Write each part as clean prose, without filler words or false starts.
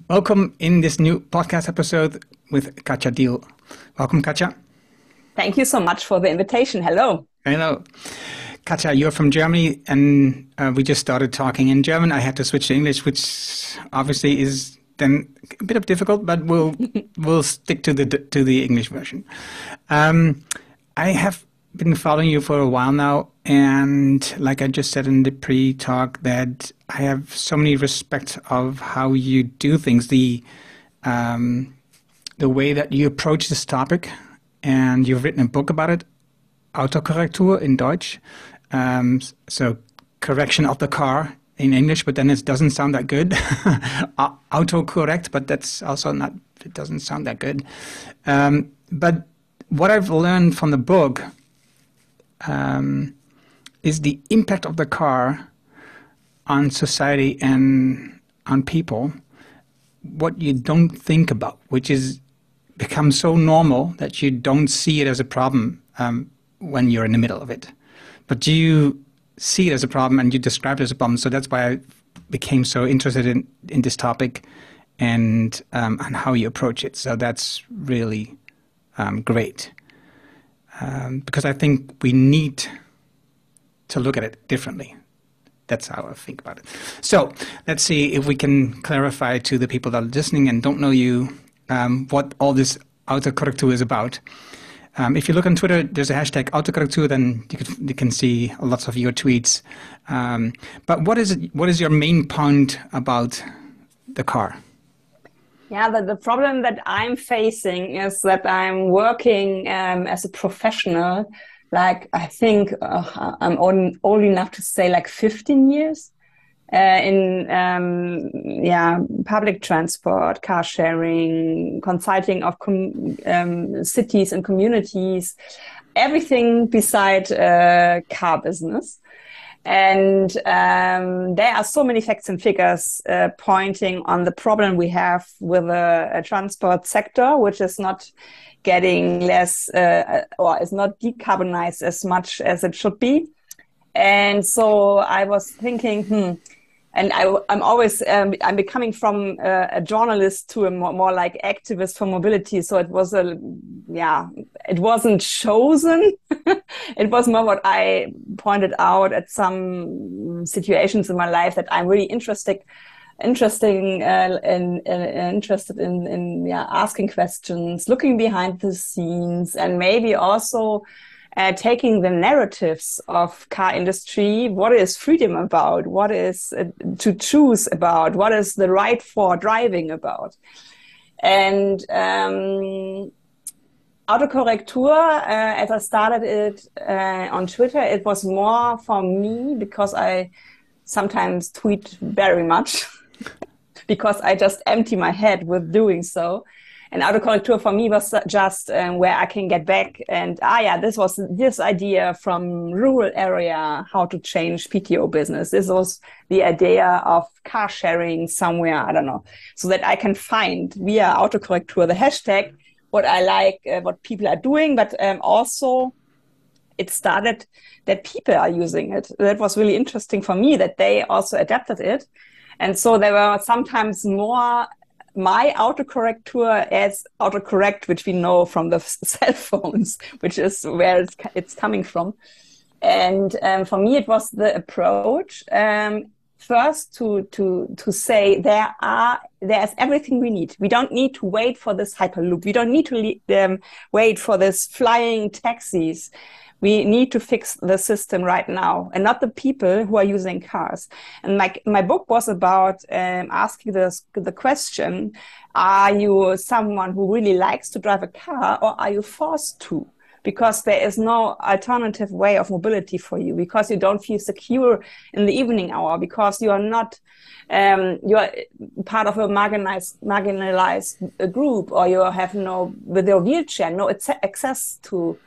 Welcome in this new podcast episode with Katja Diehl. Welcome, Katja. Thank you so much for the invitation. Hello. Hello. Katja, you're from Germany, and we just started talking in German. I had to switch to English, which obviously is then a bit of difficult, but we'll stick to the English version. I have been following you for a while now, and like I just said in the pre-talk, that I have so many respect of how you do things, the way that you approach this topic, and you've written a book about it, Autokorrektur in Deutsch, so correction of the car in English, but then it doesn't sound that good. Autocorrect, but that's also not, it doesn't sound that good. But what I've learned from the book is the impact of the car on society and on people, what you don't think about, which is become so normal that you don't see it as a problem when you're in the middle of it. But you see it as a problem and you describe it as a problem. So that's why I became so interested in this topic and how you approach it. So that's really great. Because I think we need to look at it differently. That's how I think about it. So let's see if we can clarify to the people that are listening and don't know you what all this Autokorrektur is about. If you look on Twitter, there's a hashtag Autokorrektur, then you can see lots of your tweets. But what is your main point about the car? Yeah, the problem that I'm facing is that I'm working as a professional, like I think I'm old enough to say like 15 years in public transport, car sharing, consulting of cities and communities, everything beside car business. And there are so many facts and figures pointing on the problem we have with the transport sector, which is not getting less or is not decarbonized as much as it should be. And so I was thinking, and I'm always I'm becoming from a journalist to a more like activist for mobility. So it was it wasn't chosen. It was more what I pointed out at some situations in my life that I'm really interested in asking questions, looking behind the scenes, and maybe also taking the narratives of car industry. What is freedom about? What is to choose about? What is the right for driving about? And Autokorrektur, as I started it on Twitter, it was more for me because I sometimes tweet very much because I just empty my head with doing so. And Autokorrektur for me was just where I can get back and, this was this idea from rural area, how to change PTO business. This was the idea of car sharing somewhere, I don't know, so that I can find via Autokorrektur the hashtag, what I like, what people are doing, but also it started that people are using it. That was really interesting for me that they also adapted it. And so there were sometimes more my autocorrector as autocorrect, which we know from the cell phones, which is where it's coming from. And for me, it was the approach first to say there's everything we need. We don't need to wait for this hyperloop. We don't need to wait for this flying taxis. We need to fix the system right now, and not the people who are using cars. And my book was about asking the question, are you someone who really likes to drive a car, or are you forced to? Because there is no alternative way of mobility for you, because you don't feel secure in the evening hour, because you are not you are part of a marginalized group, or you have with your wheelchair, no access to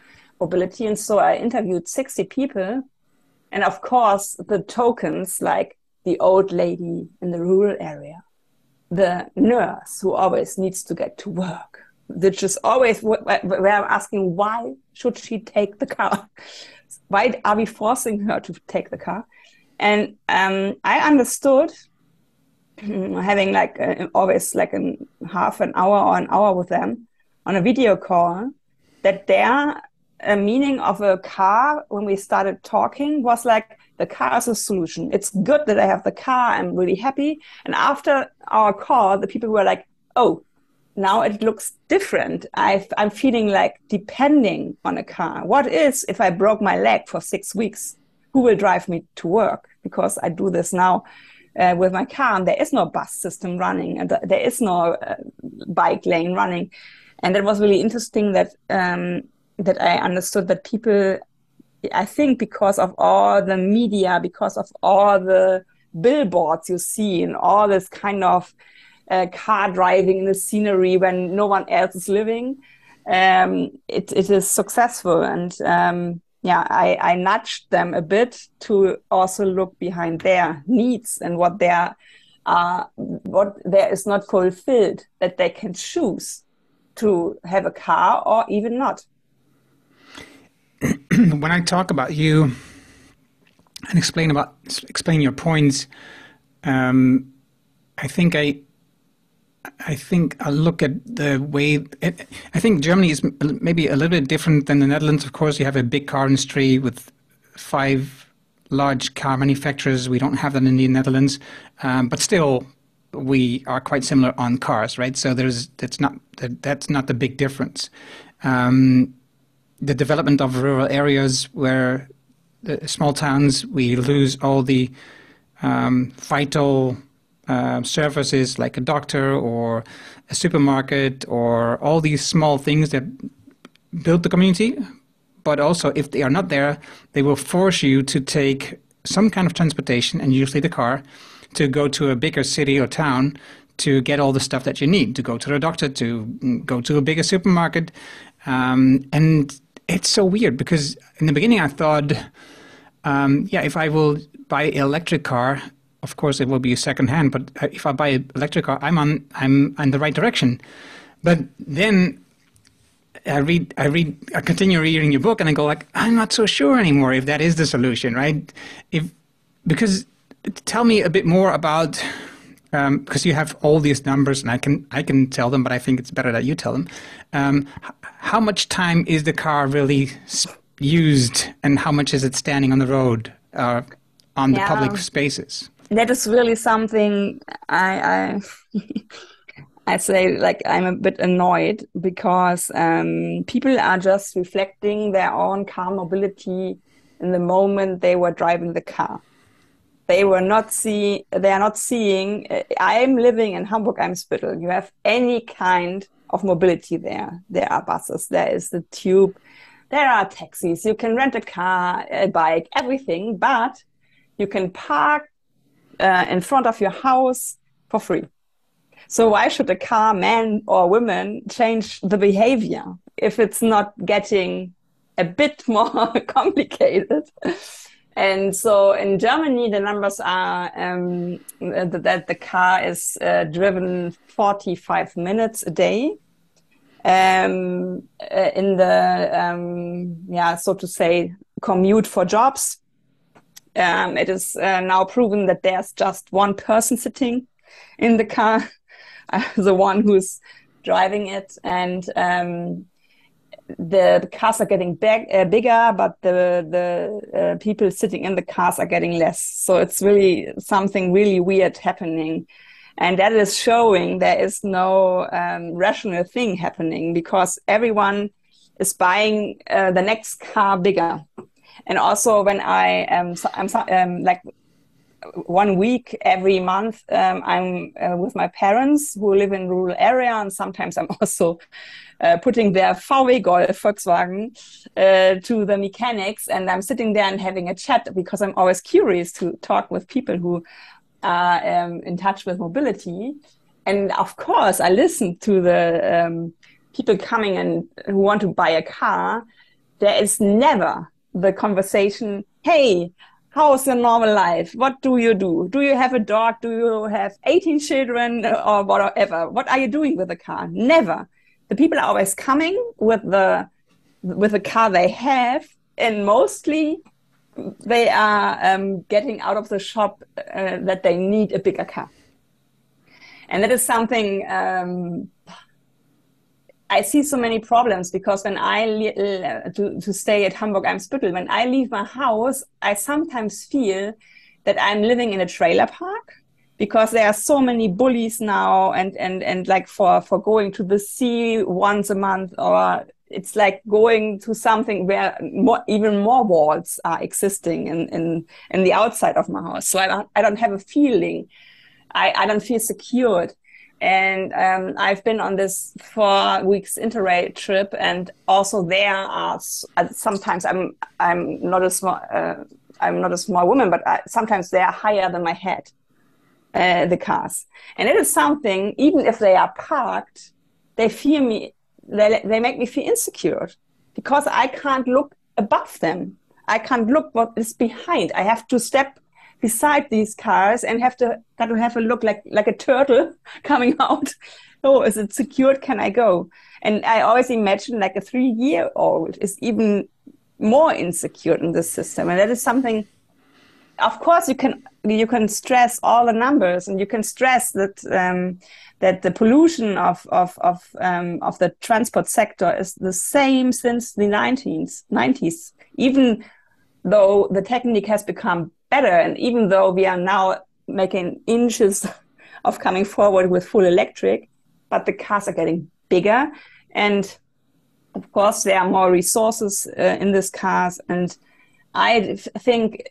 mobility. And so I interviewed 60 people. And of course, the tokens like the old lady in the rural area, the nurse who always needs to get to work, which is always where I'm asking, why should she take the car? Why are we forcing her to take the car? And I understood having like always like a half an hour or an hour with them on a video call, that their meaning of a car when we started talking was like, the car is a solution. It's good that I have the car. I'm really happy. And after our call, the people were like, oh, now it looks different. I'm feeling like depending on a car. What is if I broke my leg for 6 weeks? Who will drive me to work? Because I do this now with my car, and there is no bus system running, and there is no bike lane running. And it was really interesting that that I understood that people, I think because of all the media, because of all the billboards you see and all this kind of car driving in the scenery when no one else is living, it is successful. And yeah, I nudged them a bit to also look behind their needs and what there is not fulfilled, that they can choose to have a car or even not. When I talk about you and explain your points, I think I'll look at the way. I think Germany is maybe a little bit different than the Netherlands. Of course, you have a big car industry with 5 large car manufacturers. We don't have that in the Netherlands, but still, we are quite similar on cars, right? So that's not the big difference. The development of rural areas, where the small towns, we lose all the vital services like a doctor or a supermarket or all these small things that build the community. But also, if they are not there, they will force you to take some kind of transportation, and usually the car, to go to a bigger city or town to get all the stuff that you need, to go to the doctor, to go to a bigger supermarket. And it's so weird, because in the beginning I thought, if I will buy an electric car, of course it will be a second hand, but if I buy an electric car, I'm in the right direction. But then I continue reading your book, and I go like, I'm not so sure anymore if that is the solution, right? Because tell me a bit more about, because you have all these numbers, and I can tell them, but I think it's better that you tell them. How much time is the car really used, and how much is it standing on the road, on the public spaces? That is really something I say, like, I'm a bit annoyed, because people are just reflecting their own car mobility in the moment they were driving the car. They are not seeing, I'm living in Hamburg-Eimsbüttel. You have any kind of mobility there. There are buses, there is the tube, there are taxis, you can rent a car, a bike, everything, but you can park in front of your house for free. So why should a car, man or woman, change the behavior if it's not getting a bit more complicated? And so in Germany, the numbers are that the car is driven 45 minutes a day. In the, so to say, commute for jobs. It is now proven that there's just one person sitting in the car, the one who's driving it, and the cars are getting bigger, but the people sitting in the cars are getting less. So it's really something really weird happening. And that is showing there is no rational thing happening, because everyone is buying the next car bigger. And also when I'm like 1 week every month, I'm with my parents who live in rural area, and sometimes I'm also putting their VW Golf, Volkswagen, to the mechanics, and I'm sitting there and having a chat, because I'm always curious to talk with people who are in touch with mobility. And of course, I listen to the people coming and who want to buy a car. There is never the conversation, hey, how's your normal life? What do you do? Do you have a dog? Do you have 18 children or whatever? What are you doing with the car? Never. The people are always coming with the car they have, and mostly they are getting out of the shop that they need a bigger car. And that is something I see so many problems, because when to stay at Hamburg-Eimsbüttel, when I leave my house, I sometimes feel that I'm living in a trailer park, because there are so many bullies now, and like for going to the sea once a month, or it's like going to something where even more walls are existing in the outside of my house. So I don't have a feeling. I don't feel secured. And I've been on this 4 weeks Interrail trip, and also there are sometimes I'm not a small woman, but sometimes they are higher than my head, the cars. And it is something, even if they are parked, they make me feel insecure, because I can't look above them. I can't look what is behind. I have to step beside these cars and got to have a look like a turtle coming out. Oh, is it secured? Can I go? And I always imagine like a 3-year-old is even more insecure in this system. And that is something, of course, you can stress all the numbers, and you can stress that that the pollution of the transport sector is the same since the 90s, even though the technique has become better, and even though we are now making inches of coming forward with full electric, but the cars are getting bigger, and of course there are more resources in these cars. And I think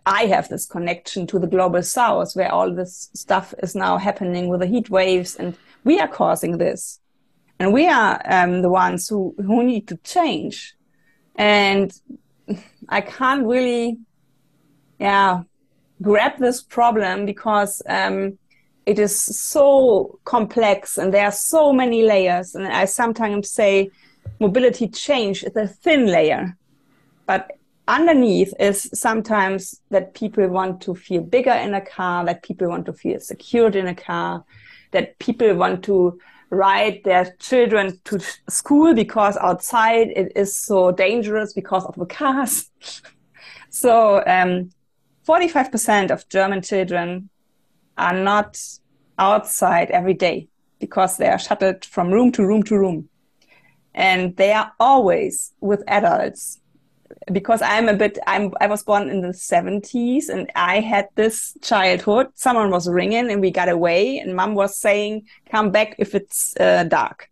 I have this connection to the global south, where all this stuff is now happening with the heat waves, and we are causing this, and we are the ones who need to change. And I can't really, grab this problem, because it is so complex and there are so many layers. And I sometimes say mobility change is a thin layer, but underneath is sometimes that people want to feel bigger in a car, that people want to feel secured in a car, that people want to ride their children to school because outside it is so dangerous because of the cars. So 45% of German children are not outside every day, because they are shuttled from room to room to room. And they are always with adults, because I was born in the 70s, and I had this childhood. Someone was ringing and we got away, and mom was saying, come back if it's dark.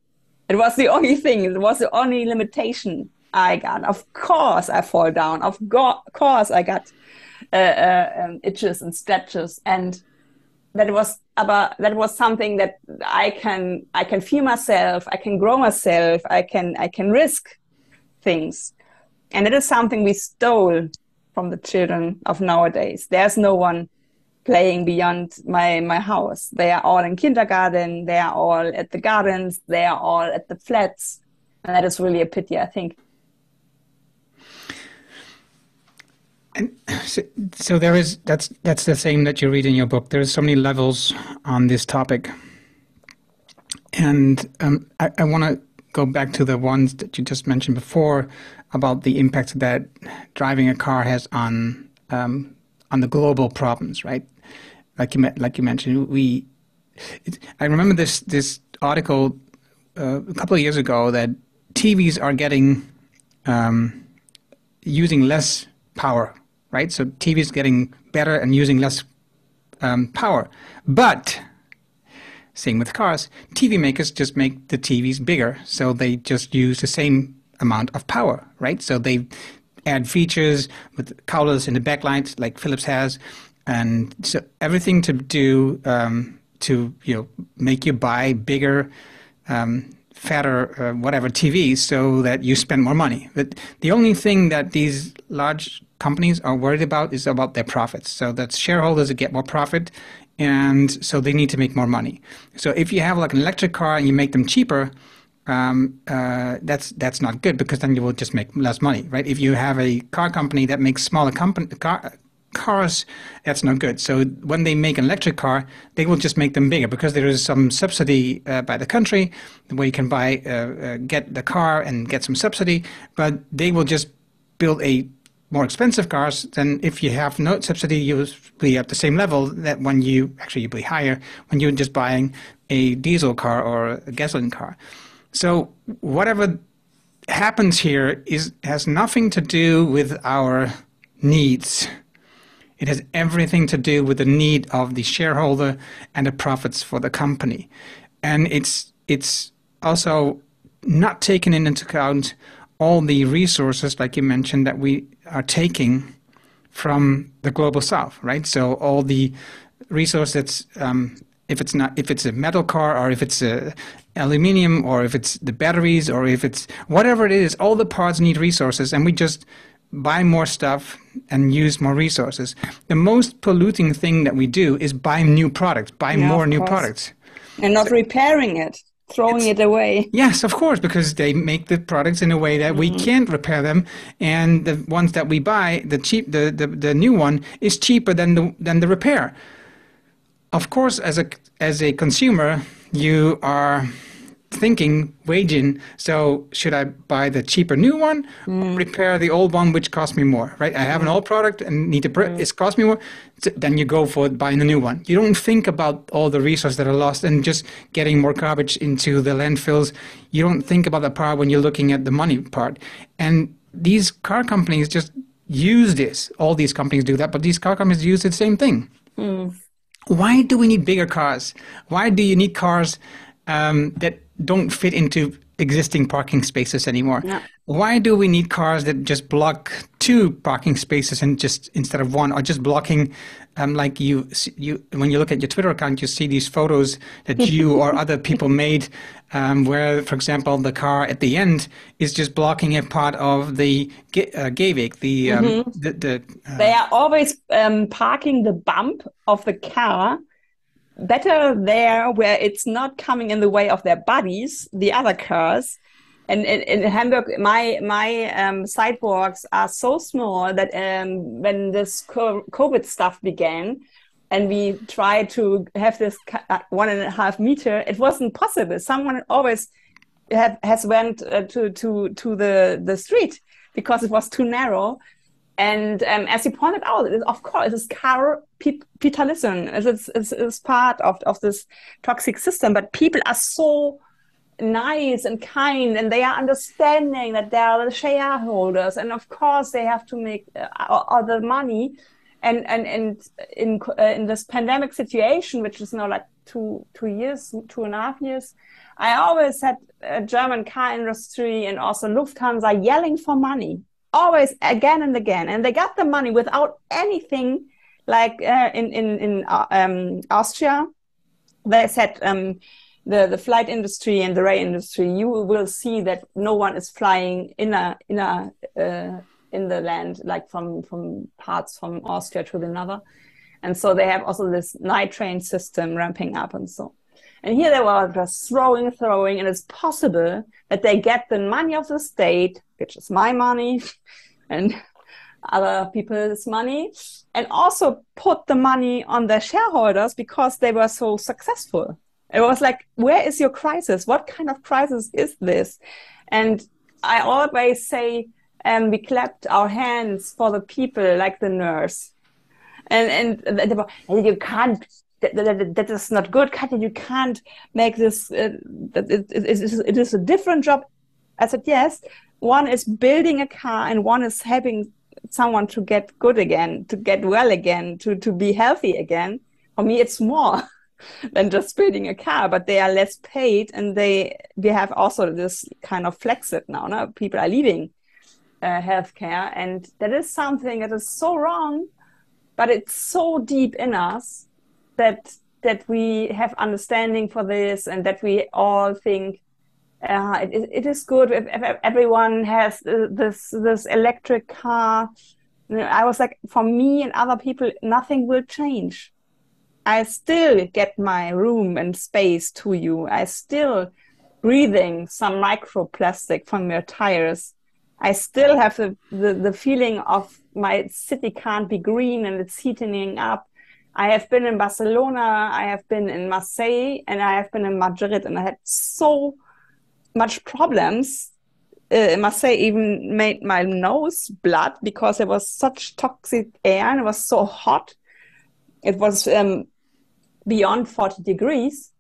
It was the only thing. It was the only limitation I got. Of course I fall down. Of course I got itches and scratches. And that was something that I can feel myself, I can grow myself, I can risk things. And it is something we stole from the children of nowadays. There's no one playing beyond my house. They are all in kindergarten, they are all at the gardens, they are all at the flats. And that is really a pity, I think. And so that's the same that you read in your book. There's so many levels on this topic. And I want to go back to the ones that you just mentioned before, about the impact that driving a car has on the global problems, right? Like you mentioned, I remember this article a couple of years ago that TVs are getting using less power, right? So TVs getting better and using less power, but same with cars. TV makers just make the TVs bigger, so they just use the same amount of power, right? So they add features with cowlers in the backlight, like Philips has, and so everything to do to make you buy bigger, fatter, whatever TVs, so that you spend more money. But the only thing that these large companies are worried about is about their profits. So that shareholders get more profit, and so they need to make more money. So if you have like an electric car and you make them cheaper, that's not good, because then you will just make less money, right? If you have a car company that makes smaller cars, that's not good. So when they make an electric car, they will just make them bigger, because there is some subsidy by the country where you can get the car and get some subsidy, but they will just build a more expensive cars, then if you have no subsidy, you will be at the same level that when you'll be higher when you're just buying a diesel car or a gasoline car. So whatever happens here has nothing to do with our needs. It has everything to do with the need of the shareholder and the profits for the company. And it's also not taken into account all the resources, like you mentioned, that we are taking from the global south, right? So all the resources, if it's a metal car, or if it's a aluminium, or if it's the batteries, or if it's whatever it is, all the parts need resources, and we just buy more stuff and use more resources. The most polluting thing that we do is buy new products, more new products. And not repairing it. Throwing it away. Yes, of course, because they make the products in a way that we can't repair them, and the ones that we buy, the new one is cheaper than the repair. Of course, as a consumer, you are thinking, waging, so should I buy the cheaper new one, or repair the old one, which costs me more, right? I have an old product and need to, it's cost me more, then you go for buying a new one. You don't think about all the resources that are lost and just getting more garbage into the landfills. You don't think about the part when you're looking at the money part. And these car companies just use this. All these companies do that, but these car companies use the same thing. Why do we need bigger cars? Why do you need cars that don't fit into existing parking spaces anymore? Yeah. Why do we need cars that just block 2 parking spaces and just instead of 1, or just blocking like you when you look at your Twitter account, you see these photos that you or other people made where, for example, the car at the end is just blocking a part of the Gehweg. They are always parking the bump of the car better there where it's not coming in the way of their bodies, the other cars. And in Hamburg, my sidewalks are so small that when this COVID stuff began, and we tried to have this 1.5 meter, it wasn't possible. Someone always has went to the street because it was too narrow. And as you pointed out, of course, it's capitalism. It's part of this toxic system. But people are so nice and kind, and they are understanding that they are the shareholders, and of course they have to make all the money. And in this pandemic situation, which is now like 2.5 years, I always had a German car industry and also Lufthansa yelling for money, always again and again, and they got the money without anything. Like in Austria, they said the flight industry and the rail industry, you will see that no one is flying in the land, like from parts from Austria to another. And so they have also this night train system ramping up and so. And here they were just throwing, and it's possible that they get the money of the state, which is my money, and other people's money, and also put the money on their shareholders because they were so successful. It was like, where is your crisis? What kind of crisis is this? And I always say, we clapped our hands for the people, like the nurse. And they were, you can't, that is not good, Katja, you can't make this, it is a different job. I said, yes, one is building a car and one is helping someone to get good again, to get well again, to be healthy again. For me, it's more than just building a car, but they are less paid, and we have also this kind of flexit now. No? People are leaving healthcare, and that is something that is so wrong, but it's so deep in us that we have understanding for this, and that we all think it is good if everyone has this electric car. I was like, for me and other people, nothing will change. I still get my room and space to you. I still breathing some microplastic from your tires. I still have the feeling of my city can't be green and it's heating up. I have been in Barcelona, I have been in Marseille, and I have been in Madrid, and I had so much problems I must say, even made my nose blood because there was such toxic air and it was so hot. It was beyond 40 degrees.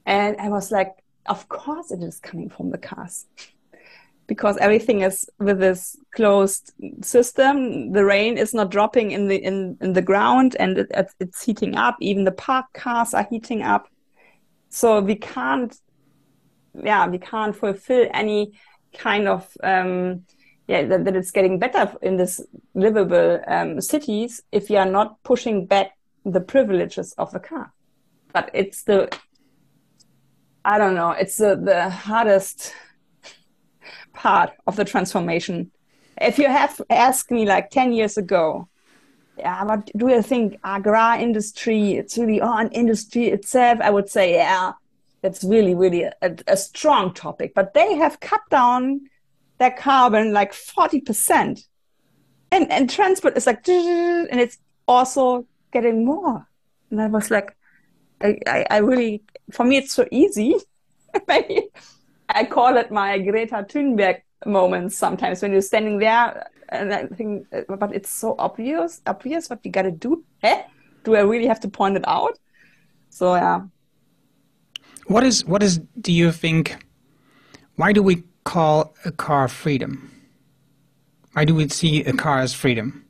And I was like, of course it is coming from the cars. Because everything is with this closed system. The rain is not dropping in the ground, and it's heating up. Even the parked cars are heating up. So we can't fulfill any kind of that it's getting better in this livable cities if we are not pushing back the privileges of the car. But it's the hardest part of the transformation. If you have asked me like 10 years ago, yeah, what do you think agri industry, it's really an industry itself, I would say, yeah, that's really, really a strong topic. But they have cut down their carbon like 40%. And transport is like, and it's also getting more. And I was like, I really, for me, it's so easy. I call it my Greta Thunberg moments sometimes when you're standing there and I think, but it's so obvious what we got to do. Eh? Do I really have to point it out? So, yeah. Do you think, why do we call a car freedom? Why do we see a car as freedom?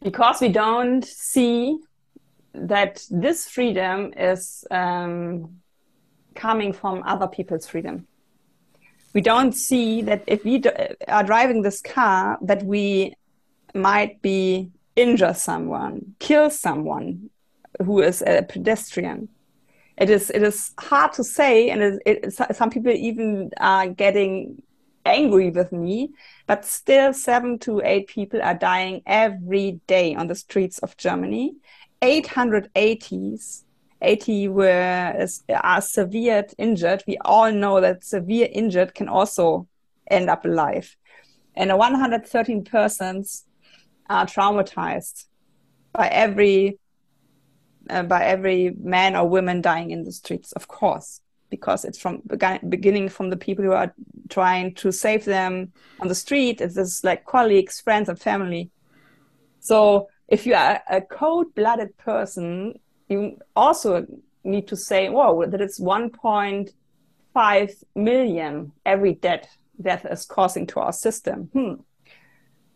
Because we don't see that this freedom is coming from other people's freedom. We don't see that if we are driving this car, that we might be injure someone, kill someone who is a pedestrian. It is hard to say, and some people even are getting angry with me, but still 7 to 8 people are dying every day on the streets of Germany. 80 are severe injured. We all know that severe injured can also end up alive. And 113 persons are traumatized by every man or woman dying in the streets, of course, because it's from beginning from the people who are trying to save them on the street. It's just like colleagues, friends, and family. So if you are a cold-blooded person, you also need to say, whoa, that it's 1.5 million every death is causing to our system.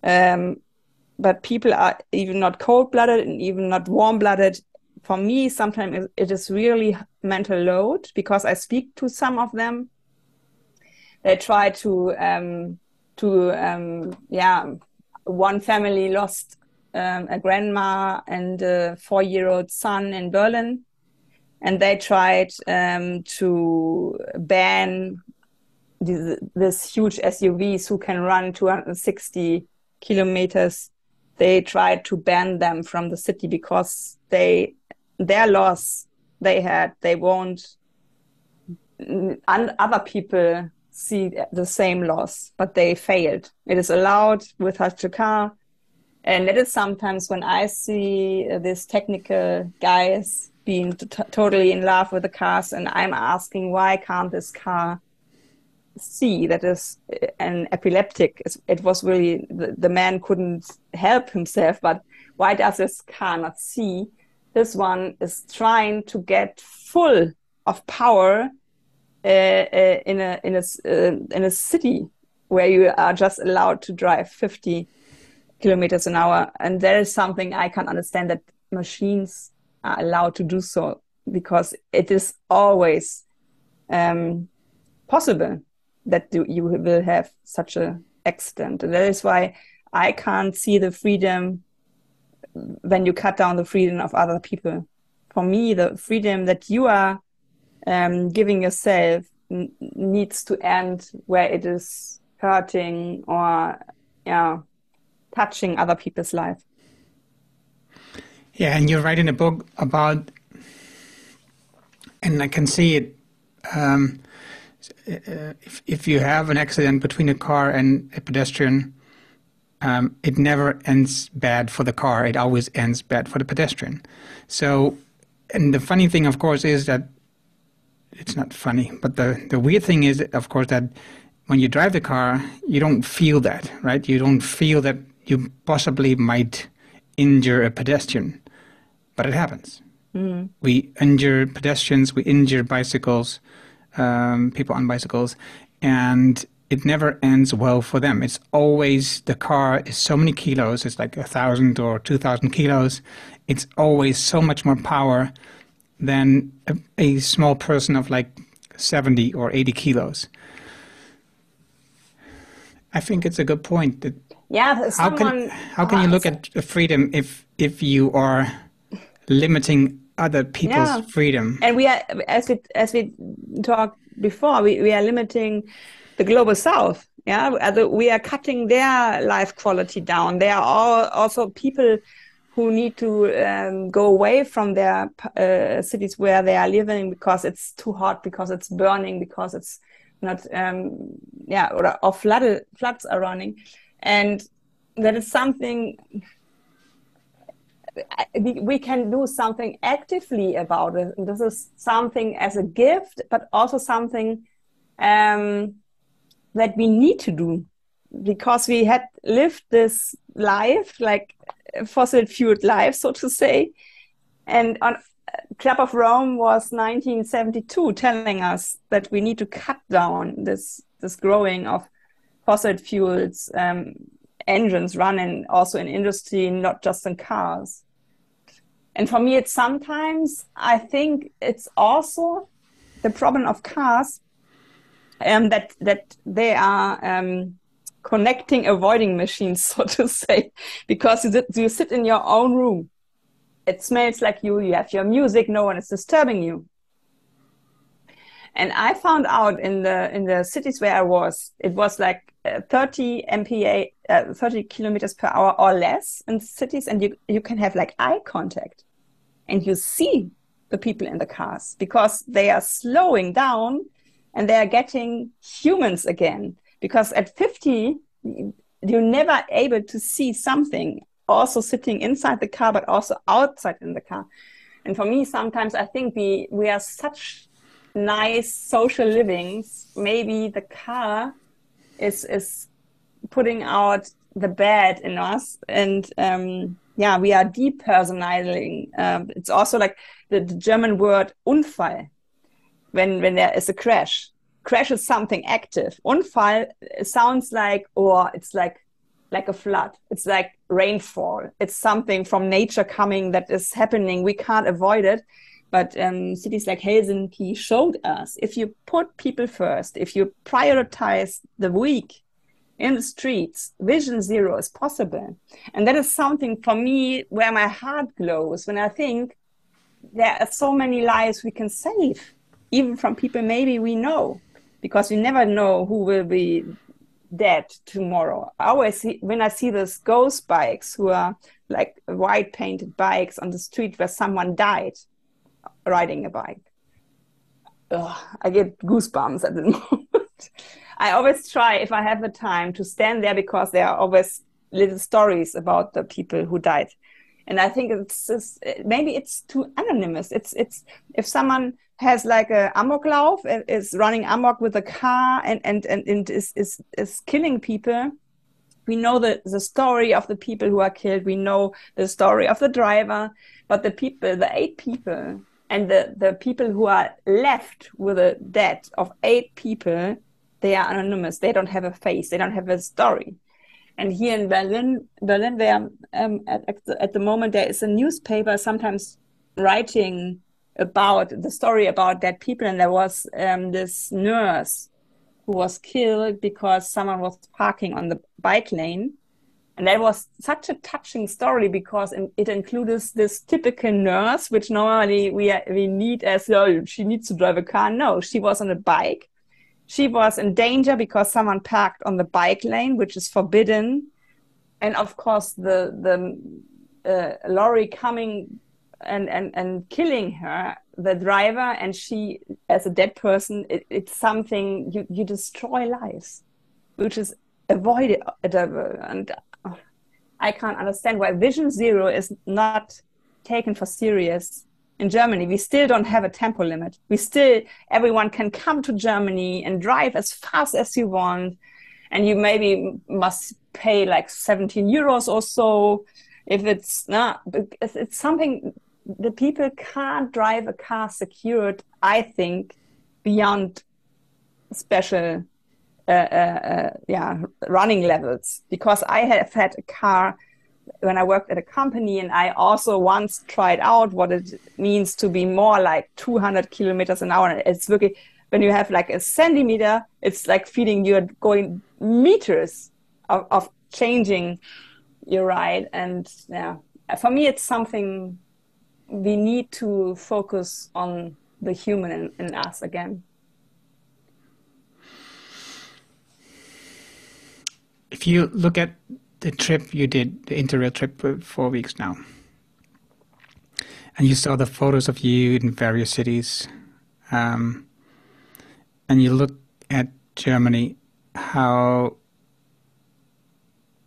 But people are even not cold-blooded and even not warm-blooded. For me, sometimes it is really mental load because I speak to some of them. They try one family lost a grandma and a 4-year-old son in Berlin. And they tried to ban this huge SUVs who can run 260 kilometers. They tried to ban them from the city because their loss they won't, other people see the same loss, but they failed. It is allowed with such a car. And that is sometimes when I see these technical guys being totally in love with the cars, and I'm asking, why can't this car see that is an epileptic? It was really, the man couldn't help himself, but why does this car not see? This one is trying to get full of power in a city where you are just allowed to drive 50 kilometers an hour. And there is something I can't understand, that machines are allowed to do so, because it is always possible that you will have such an accident. And that is why I can't see the freedom when you cut down the freedom of other people. For me, the freedom that you are giving yourself needs to end where it is hurting or touching other people's life. Yeah, and you write in a book about, and I can see it, if you have an accident between a car and a pedestrian, it never ends bad for the car. It always ends bad for the pedestrian. So, and the funny thing, of course, is that it's not funny. But the weird thing is, of course, that when you drive the car, you don't feel that, right? You don't feel that you possibly might injure a pedestrian, but it happens. Mm. We injure pedestrians, we injure bicycles, people on bicycles, and it never ends well for them. It's always, the car is so many kilos, it's like 1,000 or 2,000 kilos. It's always so much more power than a small person of like 70 or 80 kilos. I think it's a good point. That Yeah, how can you look at freedom if you are limiting other people's freedom? And we are, as we talked before, we are limiting the global south. Yeah, we are cutting their life quality down. There are also people who need to go away from their cities where they are living because it's too hot, because it's burning, because it's not or floods are running, and that is something we can do something actively about it. And this is something as a gift, but also something that we need to do, because we had lived this life, like fossil fueled life, so to say. And on Club of Rome was 1972 telling us that we need to cut down this growing of fossil fuels engines running also in industry, not just in cars. And for me, it's sometimes, I think it's also the problem of cars that they are connecting avoiding machines, so to say, because you sit in your own room. It smells like you have your music, no one is disturbing you. And I found out in the cities where I was, it was like 30 mph, 30 kilometers per hour or less in cities, and you can have like eye contact, and you see the people in the cars because they are slowing down and they are getting humans again. Because at 50, you're never able to see something, also sitting inside the car, but also outside in the car. And for me, sometimes I think we are such nice social livings. Maybe the car is putting out the bad in us, and we are depersonalizing. It's also like the German word Unfall. When there is a crash. Crash is something active. Unfall sounds like, or it's like a flood. It's like rainfall. It's something from nature coming that is happening. We can't avoid it. But cities like Helsinki showed us, if you put people first, if you prioritize the weak in the streets, vision zero is possible. And that is something for me where my heart glows when I think there are so many lives we can save, even from people maybe we know, because we never know who will be dead tomorrow. I always see, when I see those ghost bikes who are like white painted bikes on the street where someone died riding a bike, I get goosebumps at the moment. I always try, if I have the time, to stand there, because there are always little stories about the people who died. And I think it's just, maybe it's too anonymous. It's if someone has like a amoklauf, is running amok with a car and is killing people, we know the story of the people who are killed. We know the story of the driver, but the people, the 8 people, and the people who are left with a debt of 8 people, they are anonymous. They don't have a face. They don't have a story. And here in Berlin, where at the moment there is a newspaper sometimes writing about the story about dead people, and there was this nurse who was killed because someone was parking on the bike lane. And that was such a touching story, because it included this typical nurse, which normally we need as, oh, she needs to drive a car. No, she was on a bike. She was in danger because someone parked on the bike lane, which is forbidden. And of course, the lorry coming and killing her, the driver, and she, as a dead person, it's something, you destroy lives, which is avoided. And I can't understand why Vision Zero is not taken for serious in Germany. We still don't have a tempo limit. Everyone can come to Germany and drive as fast as you want. And you maybe must pay like 17 euros or so. If it's not, it's something the people can't drive a car secured, I think, beyond special running levels. Because I have had a car when I worked at a company, and I also once tried out what it means to be more like 200 kilometers an hour. And it's really, when you have like a centimeter, it's like feeling you're going meters of changing your ride. And yeah, for me, it's something we need to focus on the human in us again. If you look at the trip you did, the Interrail trip for 4 weeks now, and you saw the photos of you in various cities, and you look at Germany, how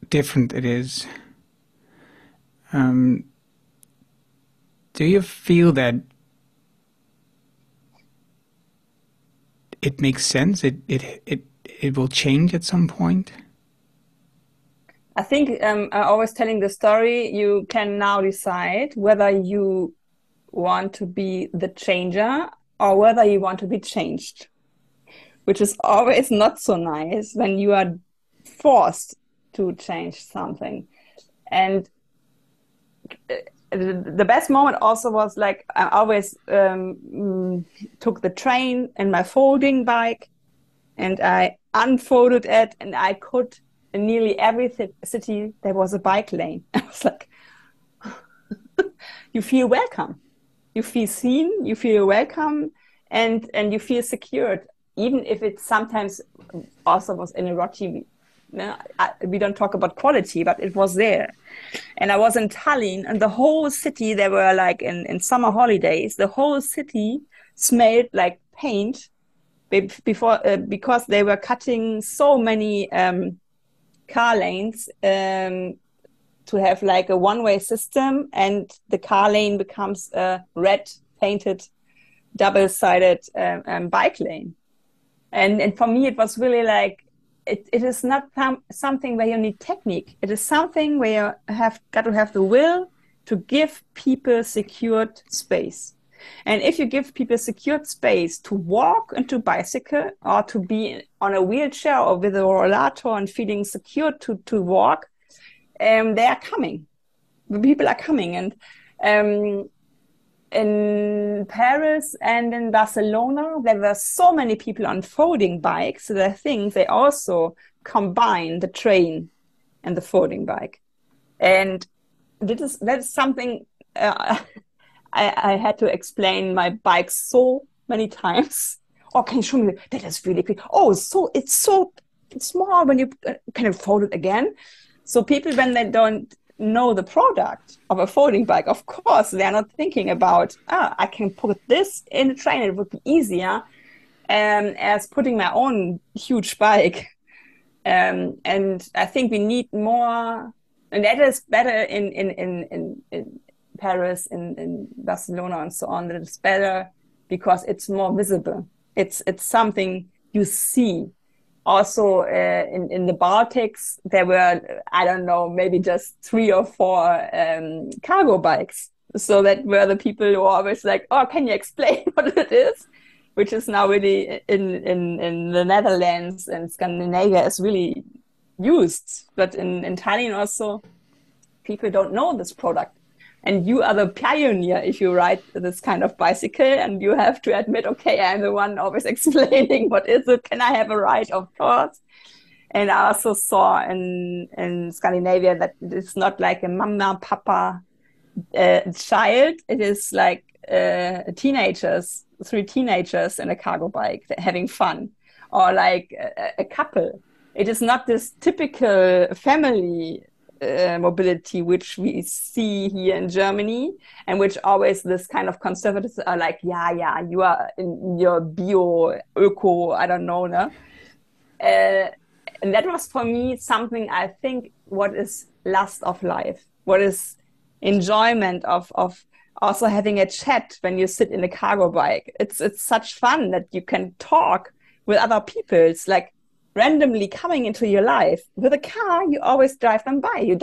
different it is. Do you feel that it makes sense? It will change at some point? I think I always telling the story, you can now decide whether you want to be the changer or whether you want to be changed, which is always not so nice when you are forced to change something. And the best moment also was like, I always took the train and my folding bike, and I unfolded it, and I could, in nearly every city, there was a bike lane. I was like, you feel welcome. You feel seen, you feel welcome, and you feel secured. Even if it sometimes also was in a rotty, we don't talk about quality, but it was there. And I was in Tallinn, and the whole city, they were like in summer holidays, the whole city smelled like paint because they were cutting so many car lanes to have like a one-way system, and the car lane becomes a red painted double-sided bike lane. And for me, it was really like, it is not something where you need technique. It is something where you have got to have the will to give people secured space. And if you give people secured space to walk and to bicycle, or to be on a wheelchair or with a rollator and feeling secure to walk, they are coming. The people are coming. And in Paris and in Barcelona, there were so many people on folding bikes that I think they also combine the train and the folding bike. And that is something I had to explain my bike so many times. Oh, can you show me? That is really quick. Oh, it's so small when you kind of fold it again. So people, when they don't know the product of a folding bike, of course, they're not thinking about, I can put this in the train. It would be easier as putting my own huge bike. And I think we need more, and that is better in Paris, in Barcelona, and so on. That it's better because it's more visible. It's something you see. Also, in the Baltics, there were, I don't know, maybe just 3 or 4 cargo bikes. So that were the people who are always like, oh, can you explain what it is? Which is now really in the Netherlands and Scandinavia is really used. But in Tallinn also, people don't know this product. And you are the pioneer if you ride this kind of bicycle, and you have to admit, okay, I'm the one always explaining what is it, can I have a ride? Of course. And I also saw in Scandinavia that it's not like a mama, papa child. It is like 3 teenagers in a cargo bike having fun, or like a couple. It is not this typical family mobility which we see here in Germany, and which always this kind of conservatives are like, yeah, you are in your bio, eco, I don't know, no? And that was for me something, I think, what is lust of life, what is enjoyment of also having a chat when you sit in a cargo bike. It's such fun that you can talk with other people. It's like randomly coming into your life. With a car, you always drive them by. You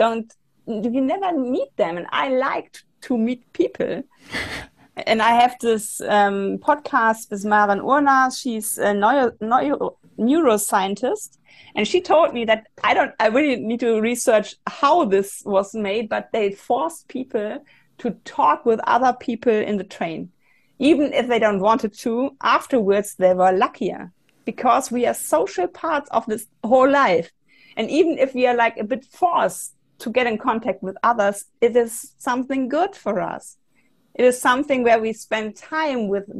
never meet them. And I like to meet people. And I have this podcast with Maren Urner. She's a neuroscientist. And she told me that I really need to research how this was made, but they forced people to talk with other people in the train. Even if they don't want to, afterwards they were luckier, because we are social parts of this whole life. And even if we are like a bit forced to get in contact with others, it is something good for us. It is something where we spend time with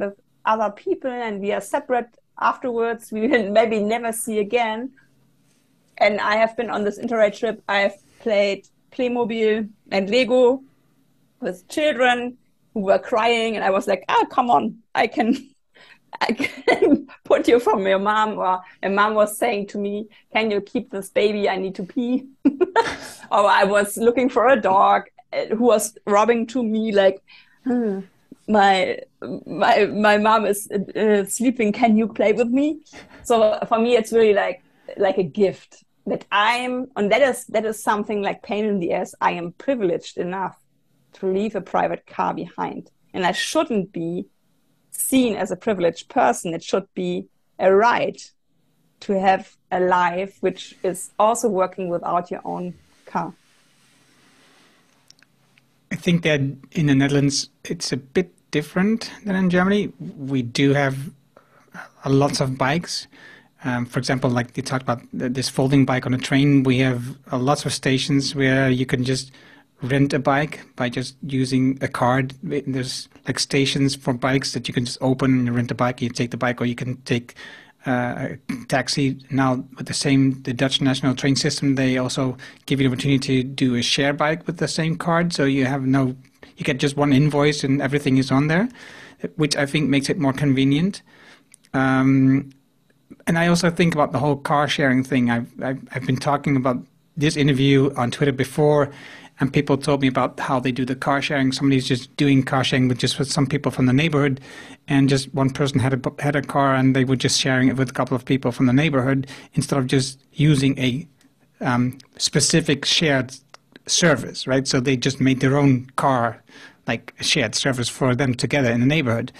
other people and we are separate afterwards. We will maybe never see again. And I have been on this Interrail trip. I've played Playmobil and Lego with children who were crying. And I was like, come on, I can put you from your mom. Or a mom was saying to me, can you keep this baby? I need to pee. Or I was looking for a dog who was rubbing to me like, my mom is sleeping. Can you play with me? So for me, it's really like a gift that and that is something like pain in the ass. I am privileged enough to leave a private car behind, and I shouldn't be seen as a privileged person. It should be a right to have a life which is also working without your own car. I think that in the Netherlands, it's a bit different than in Germany. We do have lots of bikes. For example, like you talked about this folding bike on a train, we have lots of stations where you can just rent a bike by just using a card. There's like stations for bikes that you can just open and rent a bike. You take the bike, or you can take a taxi. Now with the Dutch national train system, they also give you the opportunity to do a share bike with the same card. So you get just one invoice and everything is on there, which I think makes it more convenient. And I also think about the whole car sharing thing. I've been talking about this interview on Twitter before, and people told me about how they do the car sharing. Somebody's just doing car sharing with some people from the neighborhood, and just one person had a car, and they were just sharing it with a couple of people from the neighborhood instead of just using a specific shared service, right? So they just made their own car, like a shared service for them together in the neighborhood,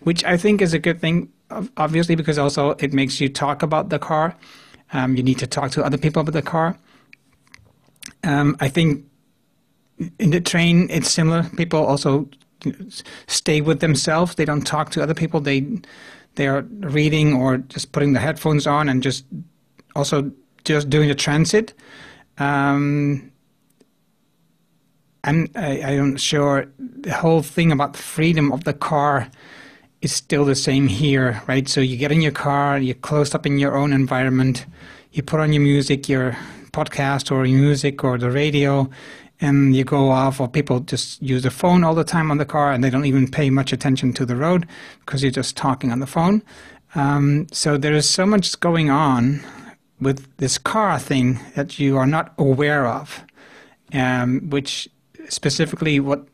which I think is a good thing, obviously, because also it makes you talk about the car. You need to talk to other people about the car. I think in the train, it's similar. People also stay with themselves. They don't talk to other people. They are reading or just putting the headphones on and just doing the transit. And I'm sure the whole thing about the freedom of the car is still the same here, right? So you get in your car, you're closed up in your own environment, you put on your music, your podcast or your music or the radio, and you go off, or people just use their phone all the time on the car and they don't even pay much attention to the road because you're just talking on the phone. So there is so much going on with this car thing that you are not aware of, which specifically what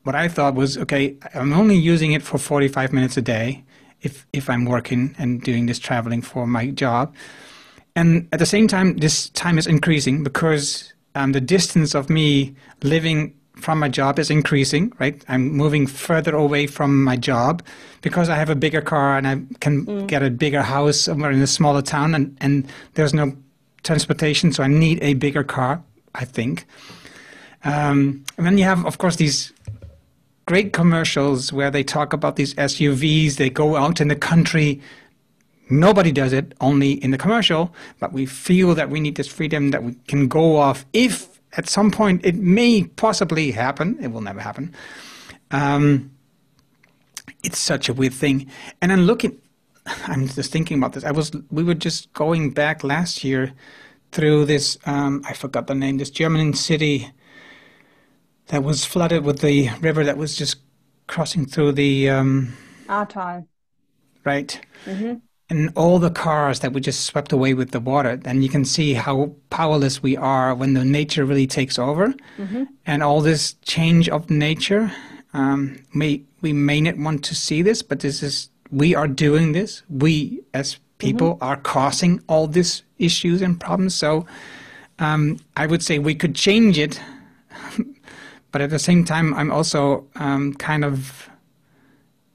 I thought was, okay, I'm only using it for 45 minutes a day if I'm working and doing this traveling for my job. And at the same time, this time is increasing because the distance of me living from my job is increasing, right? I'm moving further away from my job because I have a bigger car and I can get a bigger house somewhere in a smaller town, and there's no transportation, so I need a bigger car, I think. And then you have, of course, these great commercials where they talk about these SUVs. They go out in the country. Nobody does it, only in the commercial, but we feel that we need this freedom that we can go off if at some point it may possibly happen. It will never happen. It's such a weird thing. And then I'm just thinking about this. We were just going back last year through this, I forgot the name, this German city that was flooded with the river that was just crossing through the... Ahrtal. Right. Mm-hmm. And all the cars that were just swept away with the water. And you can see how powerless we are when the nature really takes over. Mm-hmm. And all this change of nature. we may not want to see this, but we are doing this. We as people are causing all these issues and problems. So I would say we could change it, but at the same time, I'm also kind of,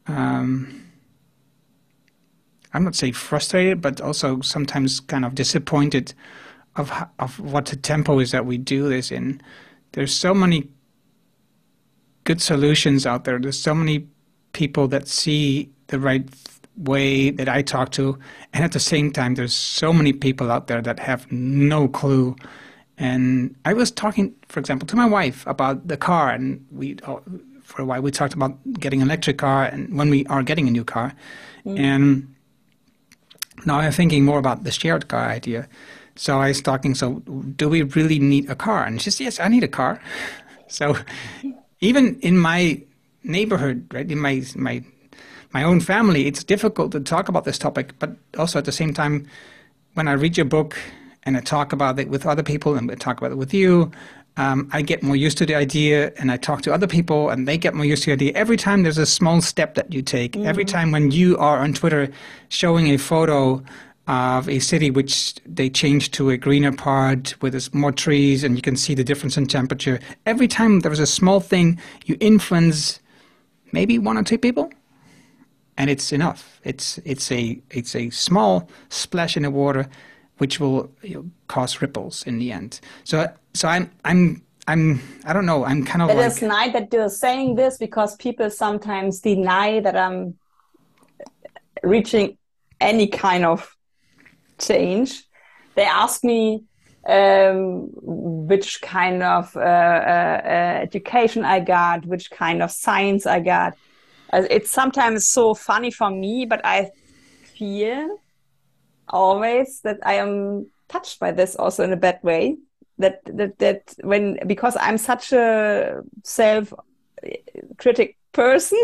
I'm not saying frustrated, but also sometimes kind of disappointed of what the tempo is that we do this in. There's so many good solutions out there. There's so many people that see the right way that I talk to, and at the same time, there's so many people out there that have no clue. And I was talking, for example, to my wife about the car, and for a while we talked about getting an electric car, and when we are getting a new car, and now I'm thinking more about the shared car idea. So I was talking, so do we really need a car? And she said, yes, I need a car. So even in my neighborhood, right, in my own family, it's difficult to talk about this topic. But also at the same time, when I read your book and I talk about it with other people and I talk about it with you, I get more used to the idea, and I talk to other people and they get more used to the idea. Every time there's a small step that you take, every time when you are on Twitter showing a photo of a city which they changed to a greener part with more trees and you can see the difference in temperature, every time there's a small thing, you influence maybe 1 or 2 people, and it's enough. It's a small splash in the water which will cause ripples in the end. So I don't know. I'm kind of That is nice that you're saying this, because people sometimes deny that I'm reaching any kind of change. They ask me which kind of education I got, which kind of science I got. It's sometimes so funny for me, but I feel always that I am touched by this also in a bad way. Because I'm such a self-critic person,